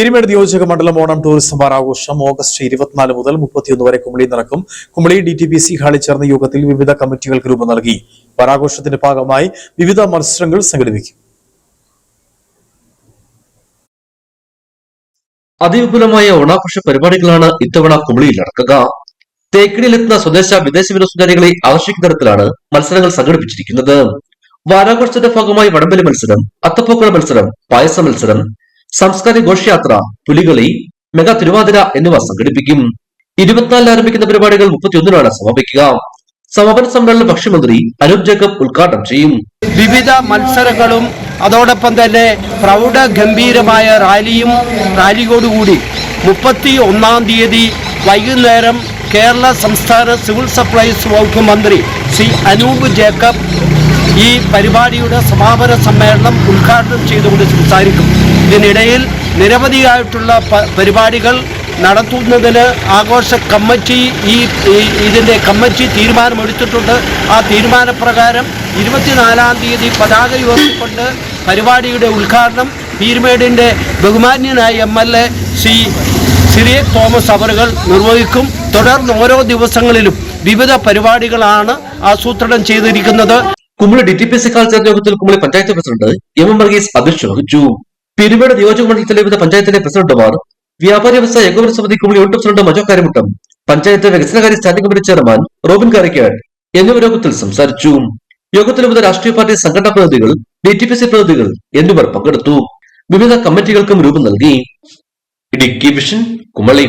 പീരുമേട് നിയോജക മണ്ഡലം Onam tourism വാരാഘോഷം August 24 മുതൽ 31 വരെ കുമളിയിൽ നടക്കും. കുമളി DTPC ഹാളിൽ ചേർന്ന യോഗത്തിൽ വിവിധ കമ്മിറ്റികൾക്ക് രൂപം നൽകി. വാരാഘോഷത്തിന്റെ ഭാഗമായി വിവിധ മത്സരങ്ങൾ സംഘടിപ്പിക്കും. അതിവിപുലമായ ഓണാഘോഷ പരിപാടികളാണ് ഇത്തവണ കുമളിയിൽ നടക്കുക. തേക്കടിയിലെത്തുന്ന സ്വദേശ വിദേശ വിനോദസഞ്ചാരികളെ ആകർഷിക്കുന്ന തരത്തിലാണ് മത്സരങ്ങൾ സംഘടിപ്പിച്ചിരിക്കുന്നത്. വാരാഘോഷത്തിന്റെ ഭാഗമായി വടംവലി മത്സരം, അത്തപ്പൂക്കള മത്സരം, പായസ മത്സരം, സാംസ്കാരിക ഘോഷയാത്ര, പുലികളി, മെഗാ തിരുവാതിര എന്നിവ സംഘടിപ്പിക്കും. 24 ആരംഭിക്കുന്ന പരിപാടികൾ 31 സമാപിക്കുക. സമാപന സമ്മേളനം ഭക്ഷ്യമന്ത്രി അനൂപ് ജേക്കബ് ഉദ്ഘാടനം ചെയ്യും. വിവിധ മത്സരങ്ങളും അതോടൊപ്പം തന്നെ പ്രൗഢഗംഭീരമായ റാലിയോടുകൂടി 31 തീയതി വൈകുന്നേരം കേരള സംസ്ഥാന സിവിൽ സപ്ലൈസ് വകുപ്പ് മന്ത്രി ശ്രീ അനൂപ് ജേക്കബ് ഈ പരിപാടിയുടെ സമാപന സമ്മേളനം ഉദ്ഘാടനം ചെയ്തുകൊണ്ട് സംസാരിക്കും. ഇതിനിടയിൽ നിരവധിയായിട്ടുള്ള പരിപാടികൾ നടത്തുന്നതിന് ആഘോഷ കമ്മിറ്റി ഇതിൻ്റെ കമ്മിറ്റി തീരുമാനമെടുത്തിട്ടുണ്ട്. ആ തീരുമാനപ്രകാരം 24 തീയതി പതാക ഉയർത്തിക്കൊണ്ട് പരിപാടിയുടെ ഉദ്ഘാടനം പീരുമേടിൻ്റെ ബഹുമാന്യനായ MLA ശ്രീ സിറിയക് തോമസ് അവറുകൾ നിർവഹിക്കും. തുടർന്ന് ഓരോ ദിവസങ്ങളിലും വിവിധ പരിപാടികളാണ് ആസൂത്രണം ചെയ്തിരിക്കുന്നത്. കുമളി DTPC ഹാൾ ചേർന്ന യോഗത്തിൽ കുമളി പഞ്ചായത്ത് പ്രസിഡന്റ് MM വർഗീസ് അധ്യക്ഷത വഹിച്ചു. പീരുമേട് നിയോജക മണ്ഡലത്തിലെ വിവിധ പഞ്ചായത്തിലെ പ്രസിഡന്റുമാർ, വ്യാപാരി വ്യവസായ ഏകോപന സമിതി കുമളി യൂണിറ്റ് പ്രസിഡന്റ് മജോ കാര്യമുട്ടം, പഞ്ചായത്ത് വികസനകാര്യ standing committee chairman Robin Karikkad എന്നിവർ യോഗത്തിൽ സംസാരിച്ചു. യോഗത്തിൽ വിവിധ രാഷ്ട്രീയ പാർട്ടി സംഘടനാ പ്രതിനിധികൾ, DTPC പ്രതിനിധികൾ എന്നിവർ പങ്കെടുത്തു. വിവിധ കമ്മിറ്റികൾക്കും രൂപം നൽകി. ഇടുക്കി വിഷൻ, കുമളി.